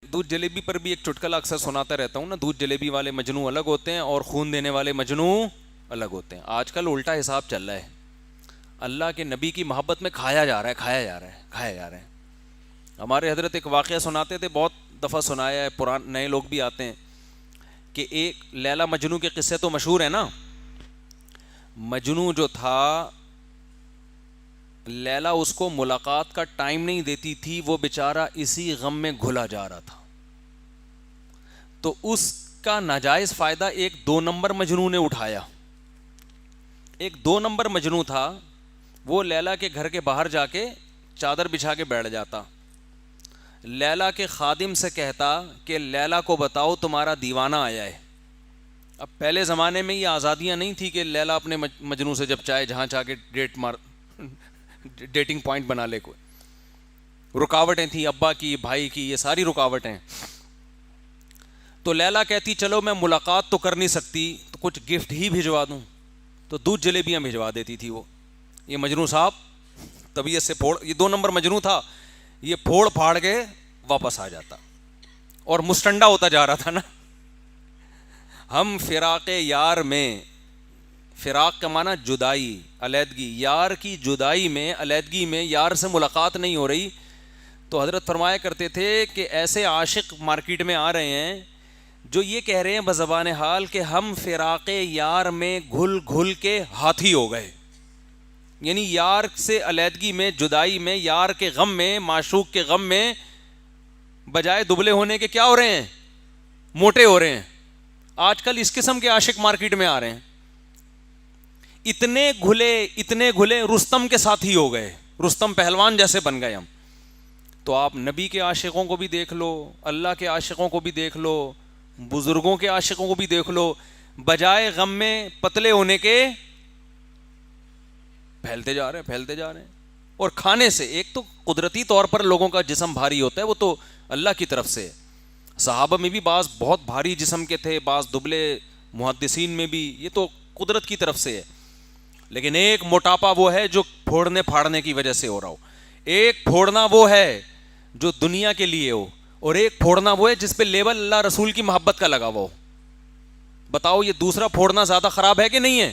دودھ جلیبی پر بھی ایک چٹکلا اکثر سناتا رہتا ہوں نا، دودھ جلیبی والے مجنو الگ ہوتے ہیں اور خون دینے والے مجنو الگ ہوتے ہیں. آج کل الٹا حساب چل رہا ہے. اللہ کے نبی کی محبت میں کھایا جا رہا ہے، کھایا جا رہا ہے، کھایا جا رہا ہے. ہمارے حضرت ایک واقعہ سناتے تھے، بہت دفعہ سنایا ہے، نئے لوگ بھی آتے ہیں کہ ایک لیلا مجنو کے قصے تو مشہور ہیں نا. مجنو جو تھا، لیلا اس کو ملاقات کا ٹائم نہیں دیتی تھی، وہ بیچارہ اسی غم میں گھلا جا رہا تھا. تو اس کا ناجائز فائدہ ایک 2 نمبر مجنو نے اٹھایا. ایک 2 نمبر مجنو تھا، وہ لیلا کے گھر کے باہر جا کے چادر بچھا کے بیٹھ جاتا. لیلا کے خادم سے کہتا کہ لیلا کو بتاؤ تمہارا دیوانہ آیا ہے. اب پہلے زمانے میں یہ آزادیاں نہیں تھی کہ لیلا اپنے مجنو سے جب چاہے جہاں چاہ کے ڈیٹنگ پوائنٹ بنا لے. کوئی رکاوٹیں تھیں، ابا کی، بھائی کی، یہ ساری رکاوٹیں. تو لیلا کہتی چلو میں ملاقات تو کر نہیں سکتی تو کچھ گفٹ ہی بھجوا دوں. تو دودھ جلیبیاں بھجوا دیتی تھی وہ. یہ مجنو صاحب طبیعت سے یہ 2 نمبر مجنو تھا، یہ پھوڑ پھاڑ کے واپس آ جاتا اور مستنڈا ہوتا جا رہا تھا نا. ہم فراق یار میں، فراق کا معنی جدائی، علیحدگی، یار کی جدائی میں، علیحدگی میں یار سے ملاقات نہیں ہو رہی. تو حضرت فرمایا کرتے تھے کہ ایسے عاشق مارکیٹ میں آ رہے ہیں جو یہ کہہ رہے ہیں بزبان حال کہ ہم فراق یار میں گھل گھل کے ہاتھی ہو گئے. یعنی یار سے علیحدگی میں، جدائی میں، یار کے غم میں، معشوق کے غم میں بجائے دبلے ہونے کے کیا ہو رہے ہیں؟ موٹے ہو رہے ہیں. آج کل اس قسم کے عاشق مارکیٹ میں آ رہے ہیں، اتنے گھلے رستم کے ساتھی ہو گئے، رستم پہلوان جیسے بن گئے ہم. تو آپ نبی کے عاشقوں کو بھی دیکھ لو، اللہ کے عاشقوں کو بھی دیکھ لو، بزرگوں کے عاشقوں کو بھی دیکھ لو، بجائے غم میں پتلے ہونے کے پھیلتے جا رہے ہیں. اور کھانے سے، ایک تو قدرتی طور پر لوگوں کا جسم بھاری ہوتا ہے، وہ تو اللہ کی طرف سے. صحابہ میں بھی بعض بہت بھاری جسم کے تھے، بعض دبلے، محدثین میں بھی، یہ تو قدرت کی طرف سے ہے. لیکن ایک موٹاپا وہ ہے جو پھوڑنے پھاڑنے کی وجہ سے ہو رہا ہو. ایک پھوڑنا وہ ہے جو دنیا کے لیے ہو، اور ایک پھوڑنا وہ ہے جس پہ لیبل اللہ رسول کی محبت کا لگا ہوا ہو. بتاؤ یہ دوسرا پھوڑنا زیادہ خراب ہے کہ نہیں ہے؟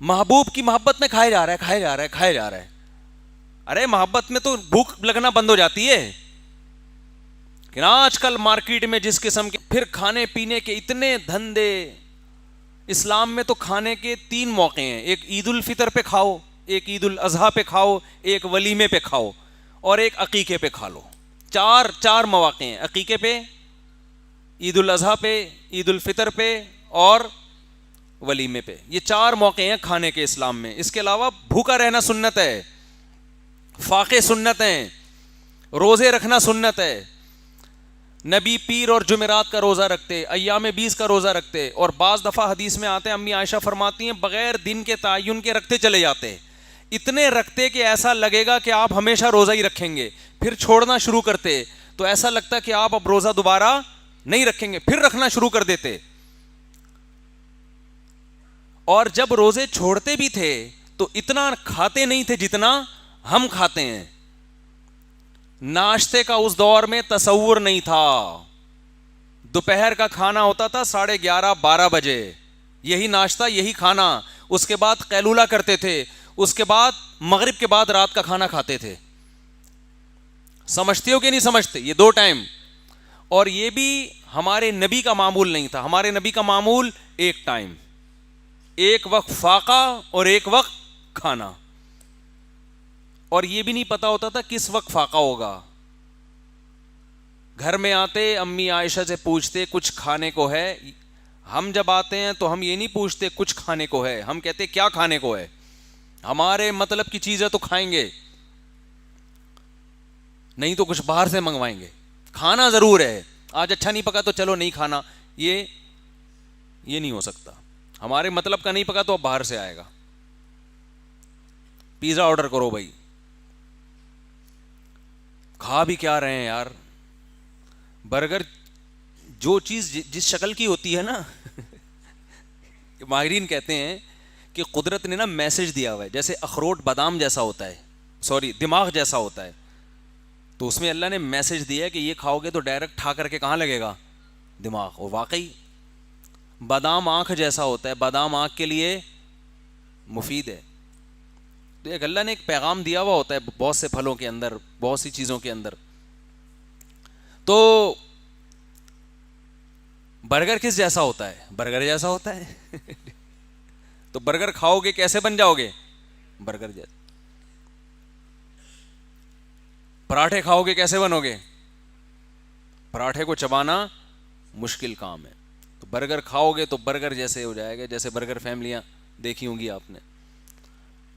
محبوب کی محبت میں کھایا جا رہا ہے. ارے محبت میں تو بھوک لگنا بند ہو جاتی ہے. کہ آج کل مارکیٹ میں جس قسم کے پھر کھانے پینے کے اتنے دھندے. اسلام میں تو کھانے کے 3 موقع ہیں، ایک عید الفطر پہ کھاؤ، ایک عید الاضحیٰ پہ کھاؤ، ایک ولیمے پہ کھاؤ، اور ایک عقیقے پہ کھا لو. چار مواقع ہیں، عقیقے پہ، عید الاضحیٰ پہ، عید الفطر پہ، اور ولیمے پہ. یہ 4 موقع ہیں کھانے کے اسلام میں. اس کے علاوہ بھوکا رہنا سنت ہے، فاقے سنت ہیں، روزے رکھنا سنت ہے. نبی پیر اور جمعرات کا روزہ رکھتے، ایام 20 کا روزہ رکھتے، اور بعض دفعہ حدیث میں آتے ہیں، امی عائشہ فرماتی ہیں بغیر دن کے تعین کے رکھتے چلے جاتے. اتنے رکھتے کہ ایسا لگے گا کہ آپ ہمیشہ روزہ ہی رکھیں گے. پھر چھوڑنا شروع کرتے تو ایسا لگتا کہ آپ اب روزہ دوبارہ نہیں رکھیں گے، پھر رکھنا شروع کر دیتے. اور جب روزے چھوڑتے بھی تھے تو اتنا کھاتے نہیں تھے جتنا ہم کھاتے ہیں. ناشتے کا اس دور میں تصور نہیں تھا. دوپہر کا کھانا ہوتا تھا 11:30-12 بجے، یہی ناشتہ، یہی کھانا. اس کے بعد قیلولہ کرتے تھے، اس کے بعد مغرب کے بعد رات کا کھانا کھاتے تھے. سمجھتے ہو کہ نہیں سمجھتے؟ یہ 2 ٹائم. اور یہ بھی ہمارے نبی کا معمول نہیں تھا. ہمارے نبی کا معمول 1 ٹائم، ایک وقت فاقہ اور ایک وقت کھانا. اور یہ بھی نہیں پتا ہوتا تھا کس وقت فاقہ ہوگا. گھر میں آتے امی عائشہ سے پوچھتے کچھ کھانے کو ہے. ہم جب آتے ہیں تو ہم یہ نہیں پوچھتے کچھ کھانے کو ہے، ہم کہتے کیا کھانے کو ہے. ہمارے مطلب کی چیزیں تو کھائیں گے، نہیں تو کچھ باہر سے منگوائیں گے. کھانا ضرور ہے، آج اچھا نہیں پکا تو چلو نہیں کھانا، یہ نہیں ہو سکتا. ہمارے مطلب کا نہیں پکا تو اب باہر سے آئے گا. پیزا آرڈر کرو بھائی. کھا بھی کیا رہے ہیں یار؟ برگر، جو چیز جس شکل کی ہوتی ہے نا ماہرین کہتے ہیں کہ قدرت نے نا میسج دیا ہوا ہے. جیسے اخروٹ بادام جیسا ہوتا ہے، دماغ جیسا ہوتا ہے. تو اس میں اللہ نے میسج دیا کہ یہ کھاؤ گے تو ڈائریکٹ ٹھا کر کے کہاں لگے گا؟ دماغ. اور واقعی بادام آنکھ جیسا ہوتا ہے, بادام آنکھ کے لیے مفید ہے. تو ایک اللہ نے ایک پیغام دیا ہوا ہوتا ہے بہت سے پھلوں کے اندر, بہت سی چیزوں کے اندر. تو برگر کس جیسا ہوتا ہے؟ برگر جیسا ہوتا ہے. تو برگر کھاؤ گے کیسے بن جاؤ گے؟ برگر جیسا. پراٹھے کھاؤ گے کیسے بنو گے؟ پراٹھے کو چبانا مشکل کام ہے. تو برگر کھاؤ گے تو برگر جیسے ہو جائے گا, جیسے برگر فیملیاں دیکھی ہوں گی آپ نے,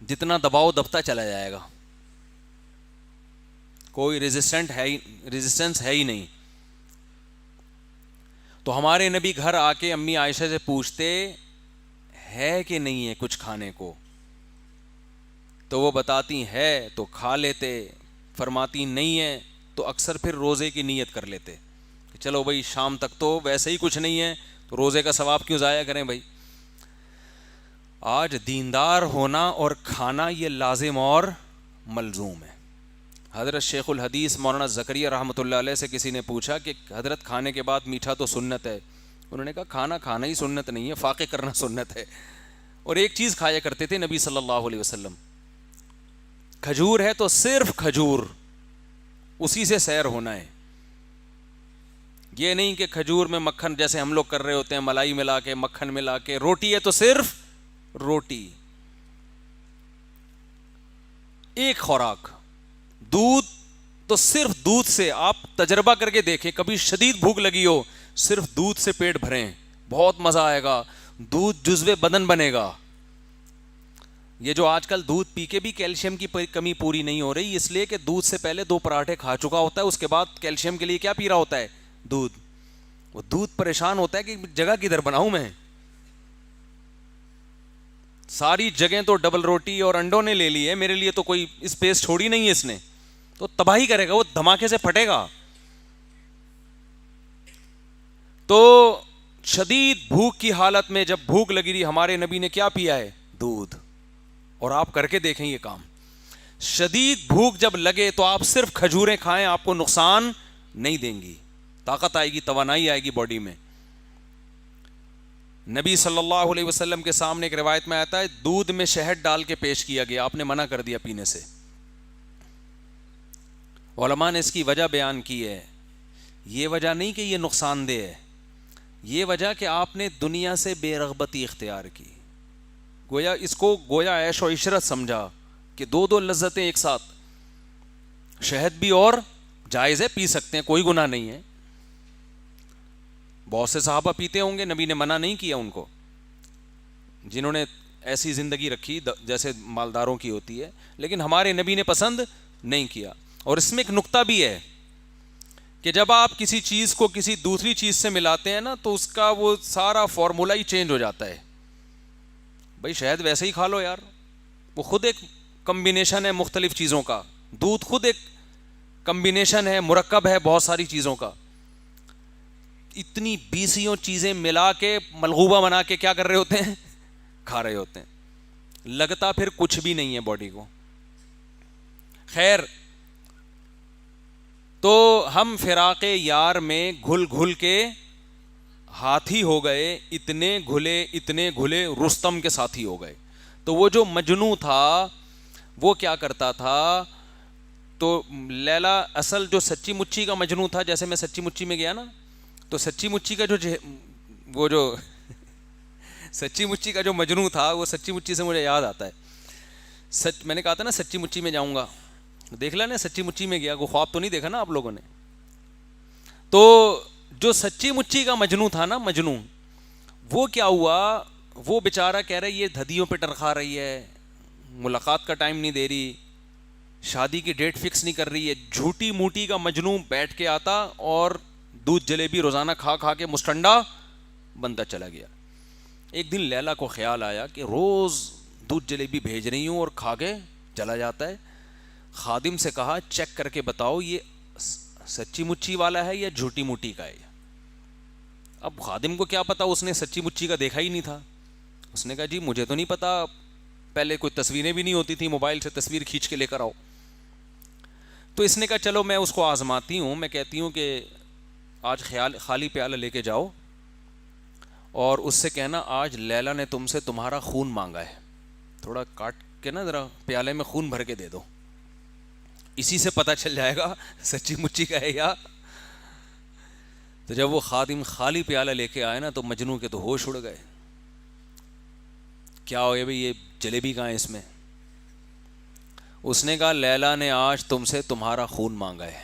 جتنا دباؤ دبتا چلا جائے گا, کوئی ریزسٹنس ہے ہی نہیں. تو ہمارے نبی گھر آ کے امی عائشہ سے پوچھتے ہے کہ نہیں ہے کچھ کھانے کو, تو وہ بتاتی ہے تو کھا لیتے, فرماتی نہیں ہے تو اکثر پھر روزے کی نیت کر لیتے کہ چلو بھائی شام تک تو ویسے ہی کچھ نہیں ہے تو روزے کا ثواب کیوں ضائع کریں بھائی. آج دیندار ہونا اور کھانا یہ لازم اور ملزوم ہے. حضرت شیخ الحدیث مولانا زکریا رحمۃ اللہ علیہ سے کسی نے پوچھا کہ حضرت کھانے کے بعد میٹھا تو سنت ہے. انہوں نے کہا کھانا کھانا ہی سنت نہیں ہے, فاقے کرنا سنت ہے. اور ایک چیز کھایا کرتے تھے نبی صلی اللہ علیہ وسلم, کھجور ہے تو صرف کھجور, اسی سے سیر ہونا ہے. یہ نہیں کہ کھجور میں مکھن جیسے ہم لوگ کر رہے ہوتے ہیں, ملائی ملا کے مکھن ملا کے. روٹی ہے تو صرف روٹی, ایک خوراک. دودھ تو صرف دودھ سے, آپ تجربہ کر کے دیکھیں, کبھی شدید بھوک لگی ہو صرف دودھ سے پیٹ بھریں, بہت مزہ آئے گا, دودھ جزو بدن بنے گا. یہ جو آج کل دودھ پی کے بھی کیلشیم کی کمی پوری نہیں ہو رہی, اس لیے کہ دودھ سے پہلے 2 پراٹھے کھا چکا ہوتا ہے, اس کے بعد کیلشیم کے لیے کیا پی رہا ہوتا ہے؟ دودھ. وہ دودھ پریشان ہوتا ہے کہ جگہ کدھر بناؤں میں, ساری جگہیں تو ڈبل روٹی اور انڈوں نے لے لی ہے, میرے لیے تو کوئی اسپیس چھوڑی نہیں ہے اس نے, تو تباہی کرے گا, وہ دھماکے سے پھٹے گا. تو شدید بھوک کی حالت میں جب بھوک لگی رہی, ہمارے نبی نے کیا پیا ہے؟ دودھ. اور آپ کر کے دیکھیں یہ کام, شدید بھوک جب لگے تو آپ صرف کھجوریں کھائیں, آپ کو نقصان نہیں دیں گی, طاقت آئے گی, توانائی آئے گی باڈی میں. نبی صلی اللہ علیہ وسلم کے سامنے ایک روایت میں آتا ہے دودھ میں شہد ڈال کے پیش کیا گیا, آپ نے منع کر دیا پینے سے. علماء نے اس کی وجہ بیان کی ہے, یہ وجہ نہیں کہ یہ نقصان دہ ہے, یہ وجہ کہ آپ نے دنیا سے بے رغبتی اختیار کی, گویا اس کو گویا عیش و عشرت سمجھا کہ 2 لذتیں ایک ساتھ. شہد بھی اور جائز ہے, پی سکتے ہیں, کوئی گناہ نہیں ہے. بہت سے صحابہ پیتے ہوں گے, نبی نے منع نہیں کیا ان کو, جنہوں نے ایسی زندگی رکھی جیسے مالداروں کی ہوتی ہے, لیکن ہمارے نبی نے پسند نہیں کیا. اور اس میں ایک نقطہ بھی ہے کہ جب آپ کسی چیز کو کسی دوسری چیز سے ملاتے ہیں نا, تو اس کا وہ سارا فارمولا ہی چینج ہو جاتا ہے. بھائی شہد ویسے ہی کھا لو یار, وہ خود ایک کمبینیشن ہے مختلف چیزوں کا, دودھ خود ایک کمبینیشن ہے, مرکب ہے بہت ساری چیزوں کا. اتنی 20 چیزیں ملا کے ملغوبہ بنا کے کیا کر رہے ہوتے ہیں؟ کھا رہے ہوتے ہیں. لگتا پھر کچھ بھی نہیں ہے باڈی کو. خیر, تو ہم فراق یار میں گھل گھل کے ہاتھی ہو گئے, اتنے گھلے رستم کے ساتھی ہو گئے. تو وہ جو مجنوں تھا وہ کیا کرتا تھا, تو لیلا اصل جو سچی مچی کا مجنوں تھا, جیسے میں سچی مچی میں گیا نا, تو سچی مچی کا جو سچی مچی کا جو مجنوں تھا, وہ سچی مچی سے مجھے یاد آتا ہے. میں نے کہا تھا نا سچی مچی میں جاؤں گا, دیکھ لا نا سچی مچی میں گیا, وہ خواب تو نہیں دیکھا نا آپ لوگوں نے. تو جو سچی مچی کا مجنوں تھا نا, مجنوں, وہ کیا ہوا, وہ بیچارہ کہہ رہا ہے یہ دھدیوں پہ ٹرکھا رہی ہے, ملاقات کا ٹائم نہیں دے رہی, شادی کی ڈیٹ فکس نہیں کر رہی ہے. جھوٹی موٹی کا مجنوں بیٹھ کے آتا اور دودھ جلیبی روزانہ کھا کھا کے مسٹنڈا بنتا چلا گیا. ایک دن لیلا کو خیال آیا کہ روز دودھ جلیبی بھیج رہی ہوں اور کھا کے چلا جاتا ہے. خادم سے کہا چیک کر کے بتاؤ یہ سچی مچی والا ہے یا جھوٹی موٹی کا ہے. اب خادم کو کیا پتا, اس نے سچی مچی کا دیکھا ہی نہیں تھا. اس نے کہا جی مجھے تو نہیں پتا, پہلے کوئی تصویریں بھی نہیں ہوتی تھی, موبائل سے تصویر کھینچ کے لے کر آؤ. تو اس نے کہا چلو میں اس کو آزماتی ہوں, میں کہتی ہوں کہ آج خالی پیالہ لے کے جاؤ اور اس سے کہنا آج لیلا نے تم سے تمہارا خون مانگا ہے, تھوڑا کاٹ کے نا ذرا پیالے میں خون بھر کے دے دو, اسی سے پتہ چل جائے گا سچی مچی کا ہے یا. تو جب وہ خادم خالی پیالہ لے کے آئے نا تو مجنوں کے تو ہوش اڑ گئے, کیا ہو گیا بھائی یہ جلیبی کہاں ہے اس میں. اس نے کہا لیلا نے آج تم سے تمہارا خون مانگا ہے.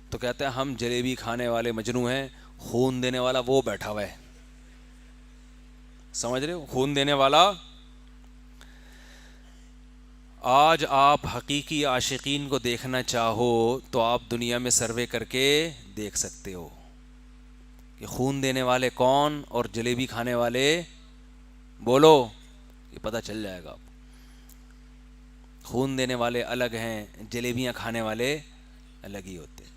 تو کہتا ہے ہم جلیبی کھانے والے مجنوں ہیں, خون دینے والا وہ بیٹھا ہوا ہے. سمجھ رہے ہو, خون دینے والا. آج آپ حقیقی عاشقین کو دیکھنا چاہو تو آپ دنیا میں سروے کر کے دیکھ سکتے ہو کہ خون دینے والے کون اور جلیبی کھانے والے, بولو, یہ پتہ چل جائے گا آپ. خون دینے والے الگ ہیں, جلیبیاں کھانے والے الگ ہی ہوتے ہیں.